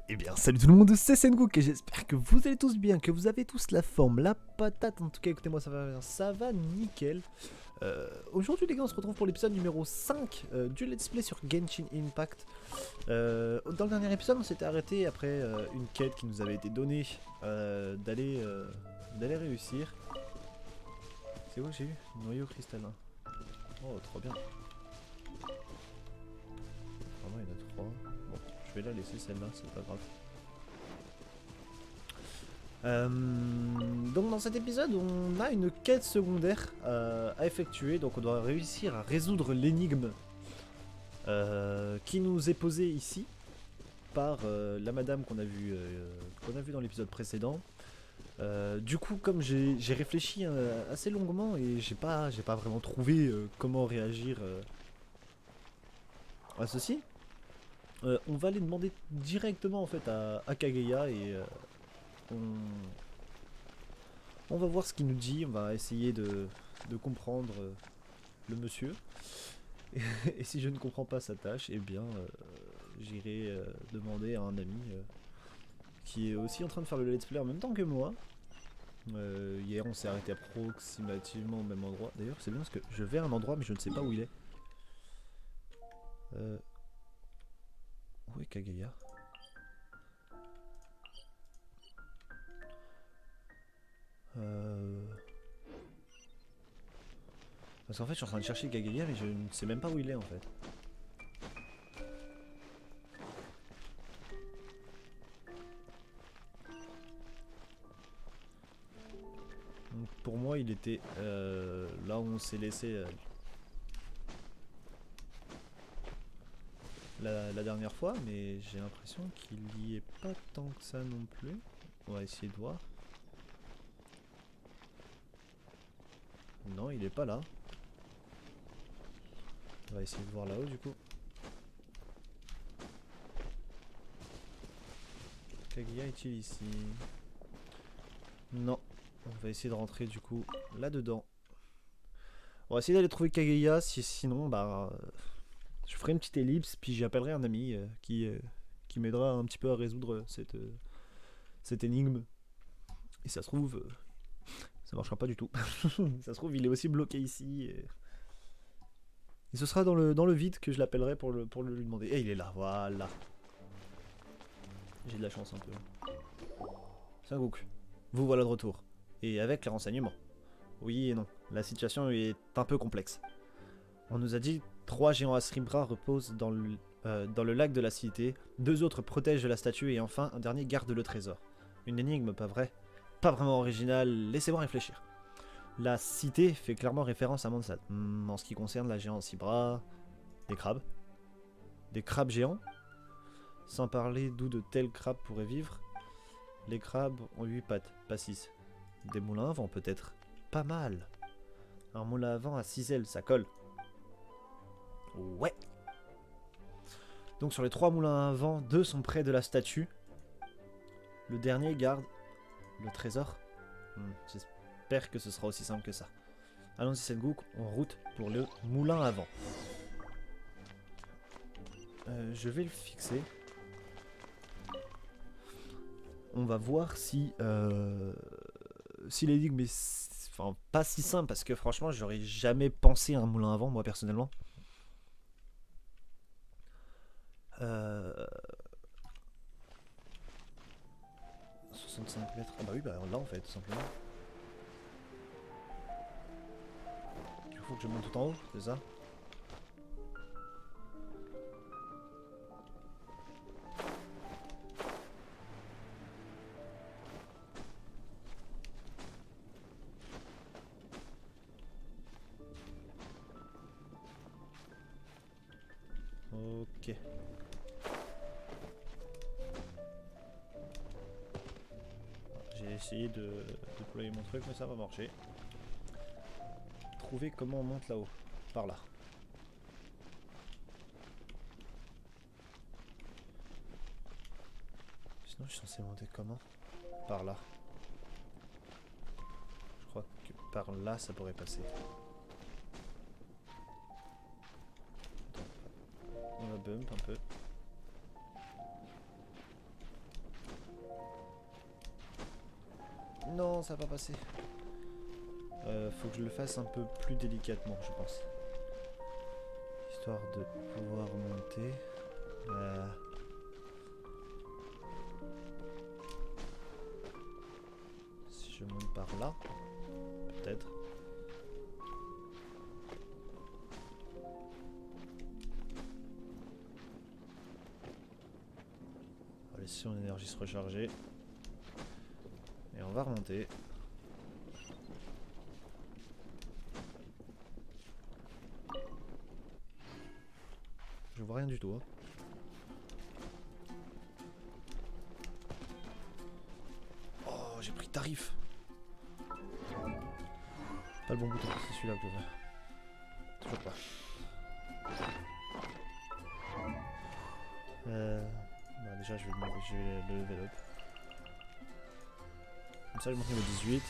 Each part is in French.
Eh bien, salut tout le monde, c'est Sengoku et j'espère que vous allez tous bien, que vous avez tous la forme, la patate. En tout cas, écoutez-moi, ça va nickel. Aujourd'hui, les gars, on se retrouve pour l'épisode numéro 5 du Let's Play sur Genshin Impact. Dans le dernier épisode, on s'était arrêté après une quête qui nous avait été donnée d'aller réussir. C'est quoi que j'ai eu? Noyau cristallin. Oh, trop bien. Vraiment, il y en a 3. Bon, je vais la laisser celle-là, c'est pas grave. Donc dans cet épisode, on a une quête secondaire à effectuer. Donc on doit réussir à résoudre l'énigme qui nous est posée ici par la madame qu'on a vue dans l'épisode précédent. Du coup, comme j'ai réfléchi assez longuement et j'ai pas vraiment trouvé comment réagir à ceci, on va aller demander directement en fait à Kageya et on va voir ce qu'il nous dit, on va essayer de comprendre le monsieur. Et si je ne comprends pas sa tâche, eh bien j'irai demander à un ami qui est aussi en train de faire le let's play en même temps que moi. Hier on s'est arrêté approximativement au même endroit. D'ailleurs c'est bien parce que je vais à un endroit mais je ne sais pas où il est. Où est Kageya? Parce qu'en fait je suis en train de chercher Kageya mais je ne sais même pas où il est en fait. Donc pour moi il était là où on s'est laissé la dernière fois, mais j'ai l'impression qu'il y est pas tant que ça non plus. On va essayer de voir. Non, il est pas là. On va essayer de voir là-haut du coup. Kaguya est-il ici? Non. On va essayer de rentrer du coup là-dedans. On va essayer d'aller trouver Kaguya, sinon bah je ferai une petite ellipse puis j'appellerai un ami qui m'aidera un petit peu à résoudre cette énigme. Et ça se trouve, ça marchera pas du tout. Ça se trouve il est aussi bloqué ici. Et ce sera dans le vide que je l'appellerai pour le lui demander. Et il est là, voilà. J'ai de la chance un peu. Sengoku, vous voilà de retour. Et avec les renseignements. Oui et non, la situation est un peu complexe. On nous a dit 3 géants Asrimbra reposent dans le lac de la cité, 2 autres protègent la statue et enfin un dernier garde le trésor. Une énigme, pas vrai? Pas vraiment originale, laissez-moi réfléchir. La cité fait clairement référence à Mondstadt. En ce qui concerne la géante Sibra, des crabes. Des crabes géants? Sans parler d'où de tels crabes pourraient vivre. Les crabes ont 8 pattes, pas 6. Des moulins à vent peut-être. Pas mal. Un moulin à vent à 6 ailes, ça colle. Ouais. Donc sur les 3 moulins à vent, 2 sont près de la statue. Le dernier garde le trésor. J'espère que ce sera aussi simple que ça. Allons-y Sengoku, en route pour le moulin à vent. Je vais le fixer. On va voir si l'énigme est pas si simple parce que franchement j'aurais jamais pensé à un moulin à vent moi personnellement. 65 mètres. Ah bah oui, bah là en fait tout simplement. Il faut que je monte tout en haut, c'est ça? Ok. J'ai essayé de déployer mon truc mais ça va marcher. Trouver comment on monte là-haut. Par là. Sinon je suis censé monter comment? Par là. Je crois que par là ça pourrait passer. On va bump un peu. non, ça va pas passer. Faut que je le fasse un peu plus délicatement, je pense. Histoire de pouvoir monter. Si je monte par là, peut-être. On va laisser son énergie se recharger. Et on va remonter. Je vois rien du tout. Hein. Oh, j'ai pris tarif. Pas le bon bouton, c'est celui-là que je veux. Toujours pas. Bah déjà, je vais le level up. Comme ça, je monte niveau 18.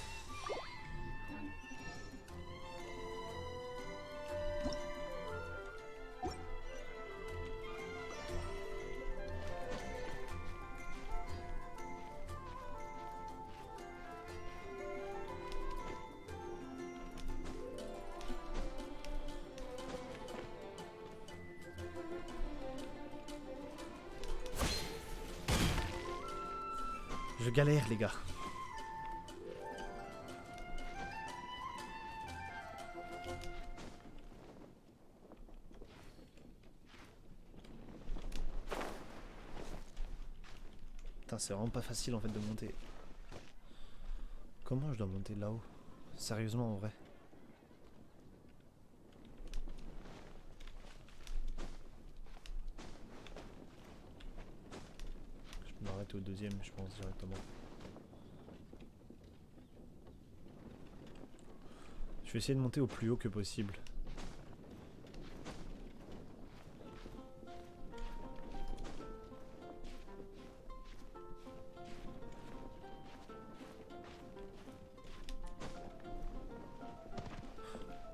Je galère, les gars. Putain, c'est vraiment pas facile en fait de monter. Comment je dois monter là-haut? Sérieusement, en vrai. Je peux m'arrêter au deuxième, je pense, directement. Je vais essayer de monter au plus haut que possible.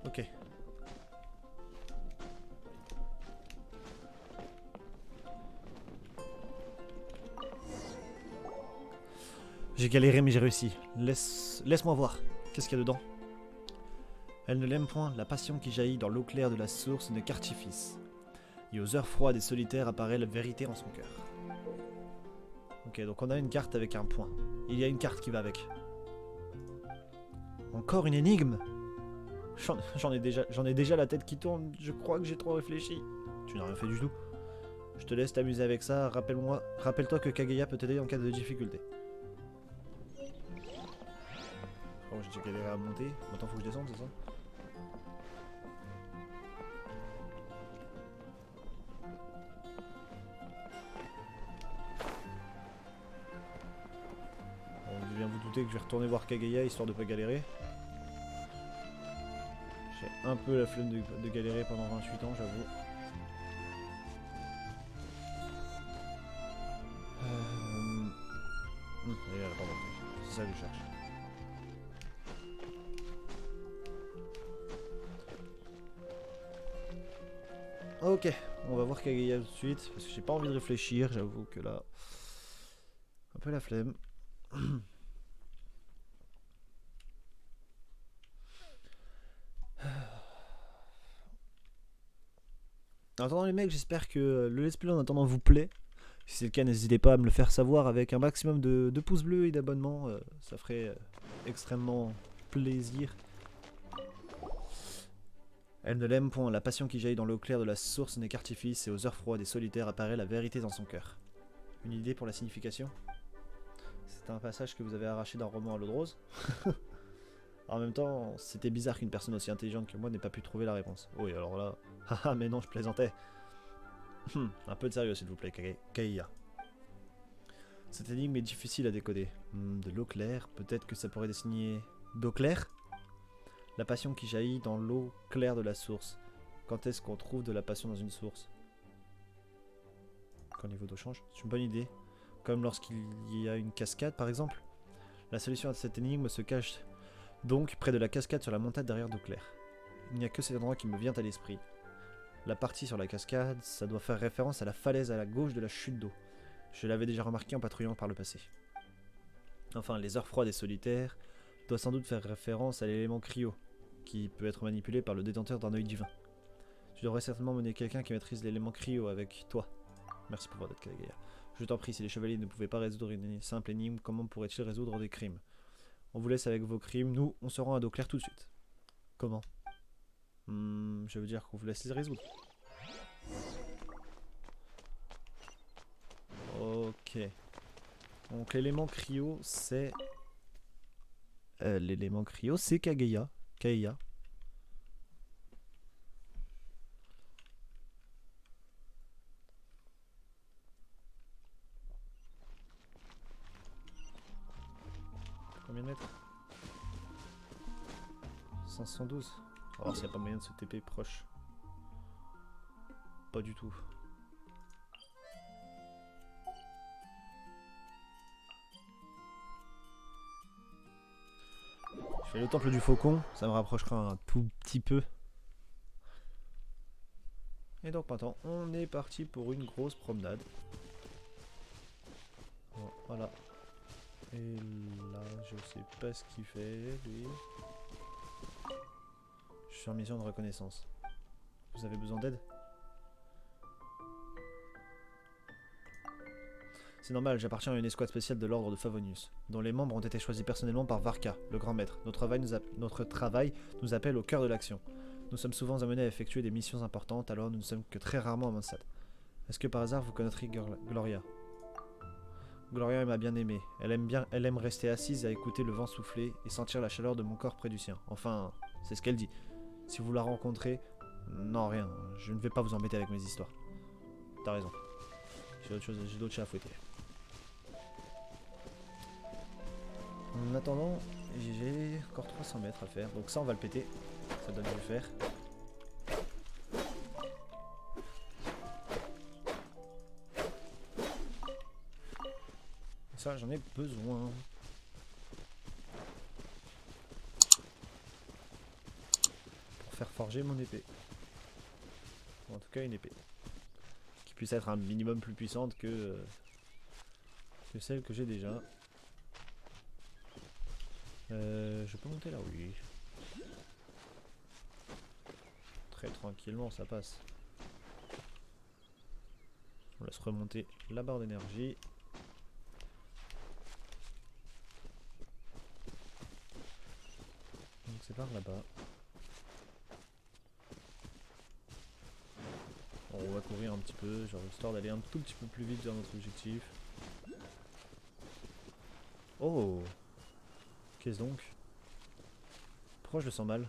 Ok. J'ai galéré mais j'ai réussi. Laisse-moi voir. Qu'est-ce qu'il y a dedans? Elle ne l'aime point, la passion qui jaillit dans l'eau claire de la source n'est qu'artifice. Et aux heures froides et solitaires apparaît la vérité en son cœur. Ok, donc on a une carte avec un point. Il y a une carte qui va avec. Encore une énigme? J'en ai déjà la tête qui tourne, je crois que j'ai trop réfléchi. Tu n'as rien fait du tout. Je te laisse t'amuser avec ça, rappelle-toi que Kaguya peut t'aider en cas de difficulté. Oh, j'ai déjà galéré à monter, maintenant faut que je descende, c'est ça? Bon, vous devez bien vous douter que je vais retourner voir Kaguya histoire de pas galérer. J'ai un peu la flemme de galérer pendant 28 ans, j'avoue. Et là, pardon. C'est ça que je cherche. Ok, on va voir Kaguya tout de suite, parce que j'ai pas envie de réfléchir, j'avoue que là... Un peu la flemme. En attendant les mecs, j'espère que le let's play en attendant vous plaît. Si c'est le cas, n'hésitez pas à me le faire savoir avec un maximum de pouces bleus et d'abonnements. Ça ferait extrêmement plaisir. Elle ne l'aime point, la passion qui jaillit dans l'eau claire de la source n'est qu'artifice, et aux heures froides et solitaires apparaît la vérité dans son cœur. Une idée pour la signification? C'est un passage que vous avez arraché d'un roman à l'eau de rose. En même temps, c'était bizarre qu'une personne aussi intelligente que moi n'ait pas pu trouver la réponse. Oui, alors là... Haha, mais non, je plaisantais. Un peu de sérieux, s'il vous plaît, Kaguya. Cette énigme est difficile à décoder. De l'eau claire, peut-être que ça pourrait désigner... D'eau claire? La passion qui jaillit dans l'eau claire de la source. Quand est-ce qu'on trouve de la passion dans une source? Quand le niveau d'eau change? C'est une bonne idée. Comme lorsqu'il y a une cascade, par exemple. La solution à cette énigme se cache donc près de la cascade sur la montagne derrière d'eau claire. Il n'y a que cet endroit qui me vient à l'esprit. La partie sur la cascade, ça doit faire référence à la falaise à la gauche de la chute d'eau. Je l'avais déjà remarqué en patrouillant par le passé. Enfin, les heures froides et solitaires, doit sans doute faire référence à l'élément cryo, qui peut être manipulé par le détenteur d'un œil divin. Tu devrais certainement mener quelqu'un qui maîtrise l'élément cryo avec toi. Merci pour votre aide, Kagaya. Je t'en prie, si les chevaliers ne pouvaient pas résoudre une simple énigme, comment pourraient-ils résoudre des crimes? On vous laisse avec vos crimes, nous, on se rend à dos clair tout de suite. Comment? Je veux dire qu'on vous laisse les résoudre. Ok. Donc l'élément cryo, c'est... l'élément cryo, c'est Kagaya. Kagaya. Combien de mètres? 512. On va voir s'il n'y a pas moyen de se TP proche. Pas du tout. Je fais le temple du faucon, ça me rapprochera un tout petit peu. Et donc maintenant, on est parti pour une grosse promenade. Voilà. Et là, je sais pas ce qu'il fait, lui. Je suis en mission de reconnaissance. Vous avez besoin d'aide? C'est normal, j'appartiens à une escouade spéciale de l'ordre de Favonius, dont les membres ont été choisis personnellement par Varka, le grand maître. Notre travail nous appelle au cœur de l'action. Nous sommes souvent amenés à effectuer des missions importantes, alors nous ne sommes que très rarement à Mondstadt. Est-ce que par hasard vous connaîtriez Gloria? Gloria m'a bien aimé. Elle aime rester assise à écouter le vent souffler et sentir la chaleur de mon corps près du sien. Enfin, c'est ce qu'elle dit. Si vous la rencontrez... Non, rien. Je ne vais pas vous embêter avec mes histoires. T'as raison. J'ai d'autres chats à fouetter. En attendant, j'ai encore 300 mètres à faire. Donc ça, on va le péter. Ça doit bien le faire. Ça, j'en ai besoin. Pour faire forger mon épée. Ou en tout cas, une épée. Qui puisse être un minimum plus puissante que celle que j'ai déjà. Je peux monter là? Oui. Très tranquillement, ça passe. On laisse remonter la barre d'énergie. Donc c'est par là-bas. On va courir un petit peu, genre histoire d'aller un tout petit peu plus vite vers notre objectif. Oh! Qu'est-ce donc? Pourquoi je le sens mal?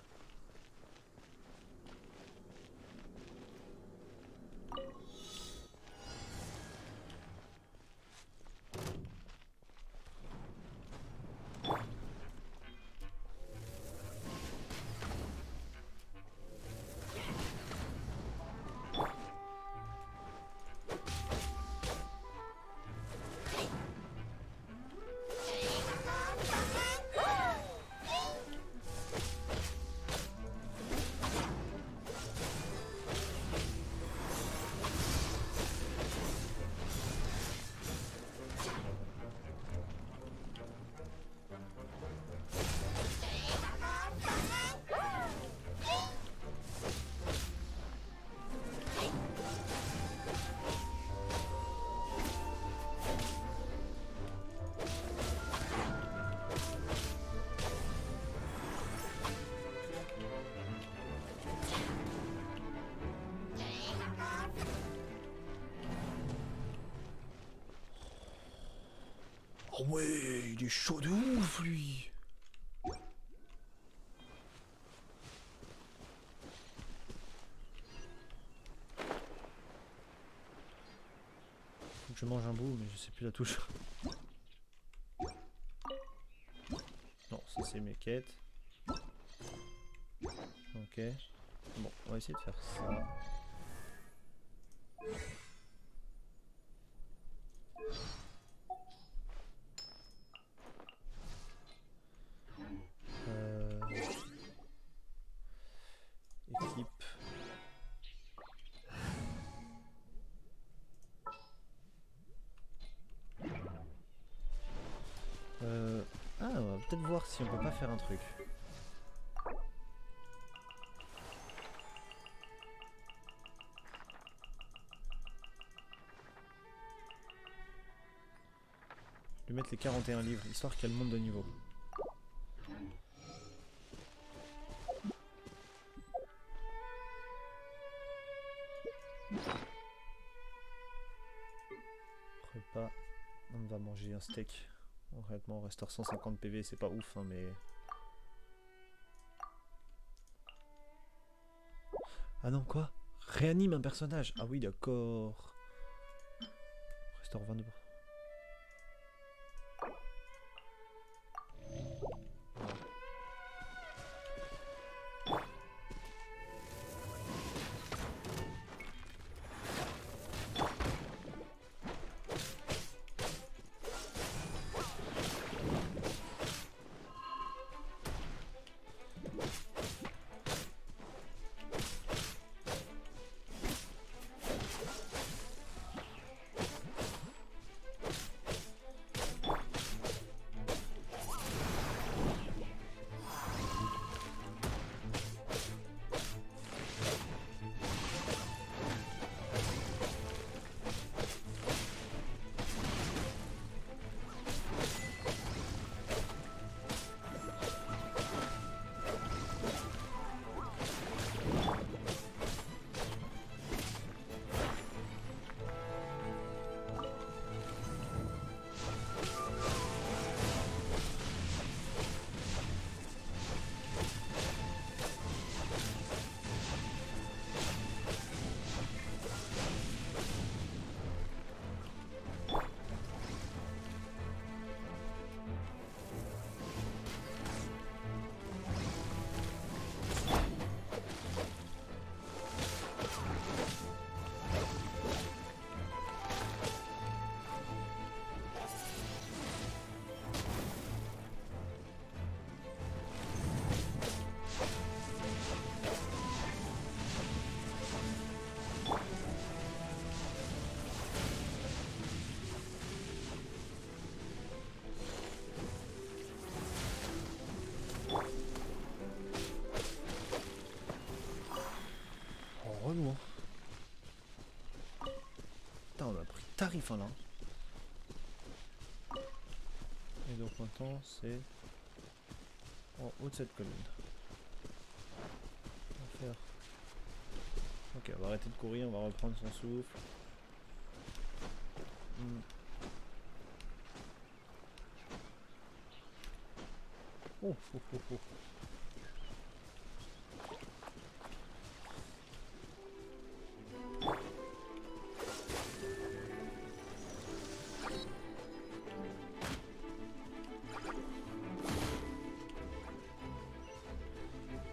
Oh ouais, il est chaud de ouf lui. Faut que je mange un bout, mais je sais plus la touche. Non, ça c'est mes quêtes. Ok. Bon, on va essayer de faire ça. Équipe. Ah, peut-être voir si on peut pas faire un truc. Je vais lui mettre les 41 livres, histoire qu'elle monte de niveau. Repas, on va manger un steak. Honnêtement, on restaure 150 PV, c'est pas ouf, hein, mais... Ah non, quoi? Réanime un personnage. Ah oui, d'accord. Restaure 22. Relou. Putain, on a pris tarif hein, là. Et donc maintenant c'est en haut de cette colonne. On va faire. Ok, on va arrêter de courir, on va reprendre son souffle. Oh, oh, oh, oh.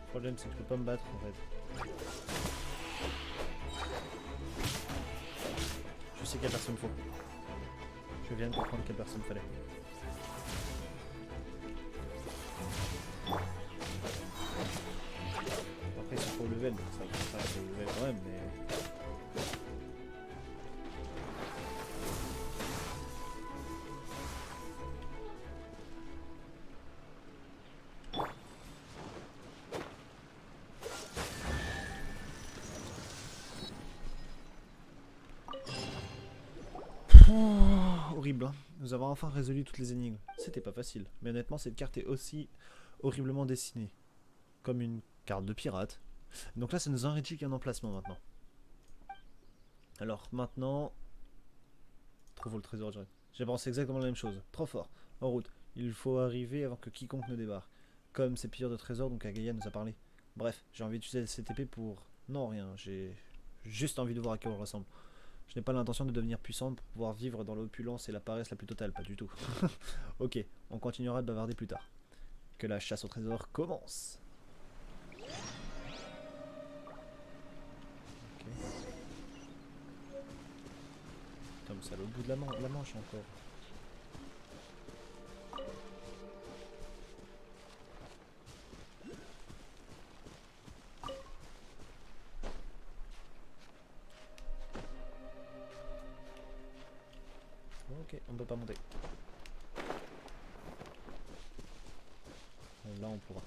Le problème c'est que je peux pas me battre en fait. Je sais quelle personne faut. Je viens de comprendre quelle personne fallait. Après ils sont pas au level, donc ça reste au level quand même, mais... Oh, horrible, hein. Nous avons enfin résolu toutes les énigmes. C'était pas facile, mais honnêtement cette carte est aussi horriblement dessinée. Comme une carte de pirate. Donc là ça nous enrichit qu'un emplacement maintenant. Alors maintenant... Trouvons le trésor direct. J'ai pensé exactement la même chose. Trop fort. En route. Il faut arriver avant que quiconque ne débarque. Comme ces pilleurs de trésors dont Agaïa nous a parlé. Bref, j'ai envie d'utiliser cette épée pour... Non, rien. J'ai juste envie de voir à quoi elle ressemble. Je n'ai pas l'intention de devenir puissante pour pouvoir vivre dans l'opulence et la paresse la plus totale, pas du tout. Ok, on continuera de bavarder plus tard. Que la chasse au trésor commence. Ok. Putain, mais c'est à l'autre bout de la manche encore. Ok, on peut pas monter. Là on pourra.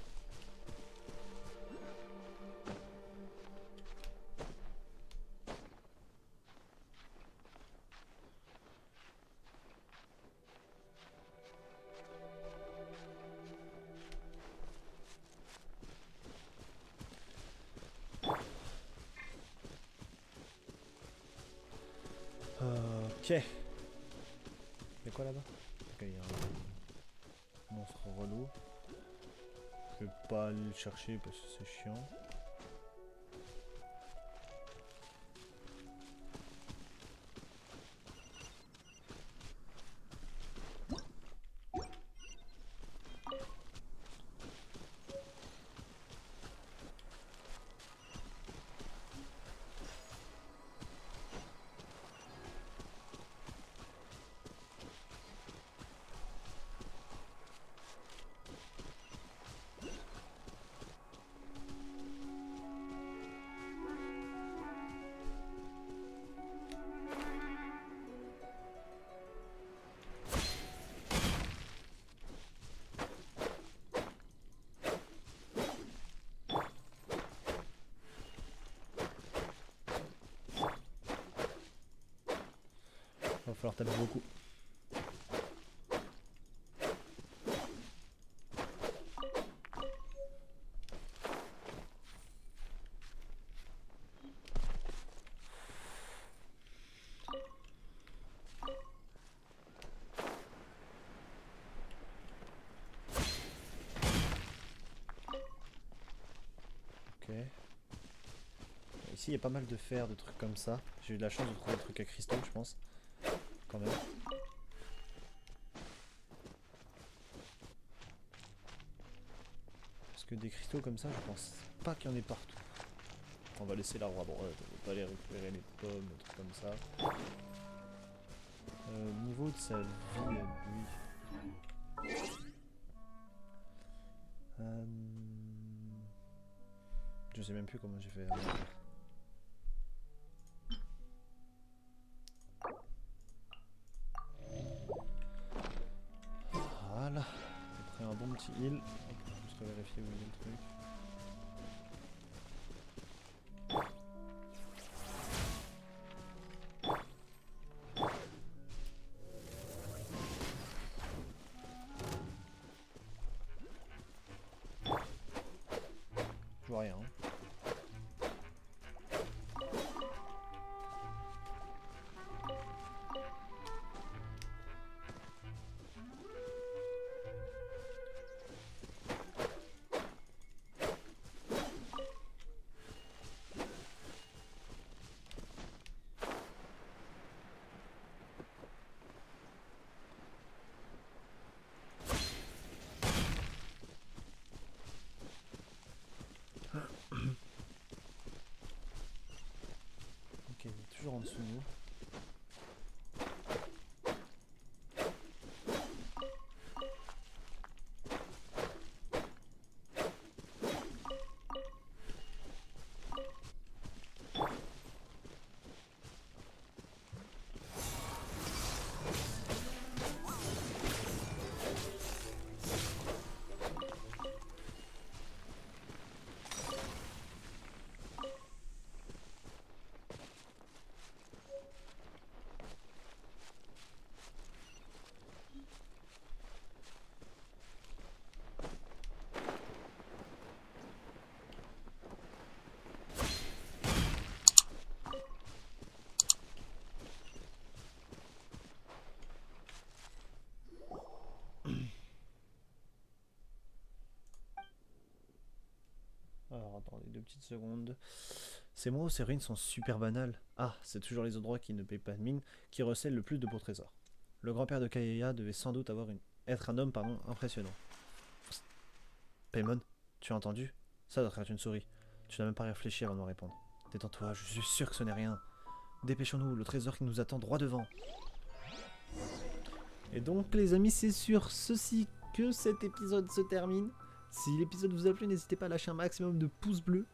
Ok. Y'a quoi là-bas? Ok, y'a un monstre relou. Je vais pas aller le chercher parce que c'est chiant. Va falloir taper beaucoup. Ok. Ici il y a pas mal de fer, de trucs comme ça. J'ai eu de la chance de trouver des trucs à cristaux, je pense. Quand même. Parce que des cristaux comme ça, je pense pas qu'il y en ait partout. On va laisser l'arbre à droite, on va pas aller récupérer les pommes, des trucs comme ça. Niveau de sa vie à lui. Je sais même plus comment j'ai fait. Voilà. J'ai pris un bon petit heal. Juste vérifier où il est le truc. Je vois rien. Ok, il est toujours en dessous de nous. Alors attendez 2 petites secondes. Ces mots, ces ruines sont super banales. Ah, c'est toujours les endroits qui ne payent pas de mine qui recèlent le plus de beaux trésors. Le grand-père de Kaeya devait sans doute être un homme impressionnant. Paimon, tu as entendu? Ça doit être une souris. Tu n'as même pas réfléchi avant de me répondre. Détends-toi, je suis sûr que ce n'est rien. Dépêchons-nous, le trésor qui nous attend droit devant. Et donc les amis, c'est sur ceci que cet épisode se termine. Si l'épisode vous a plu, n'hésitez pas à lâcher un maximum de pouces bleus.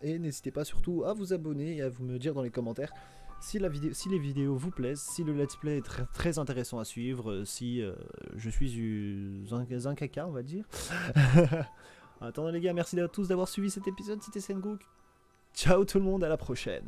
Et n'hésitez pas surtout à vous abonner et à vous me dire dans les commentaires Si les vidéos vous plaisent, si le let's play est très intéressant à suivre, si je suis un caca, on va dire. Attendez les gars, merci à tous d'avoir suivi cet épisode, c'était Sengoku. Ciao tout le monde, à la prochaine.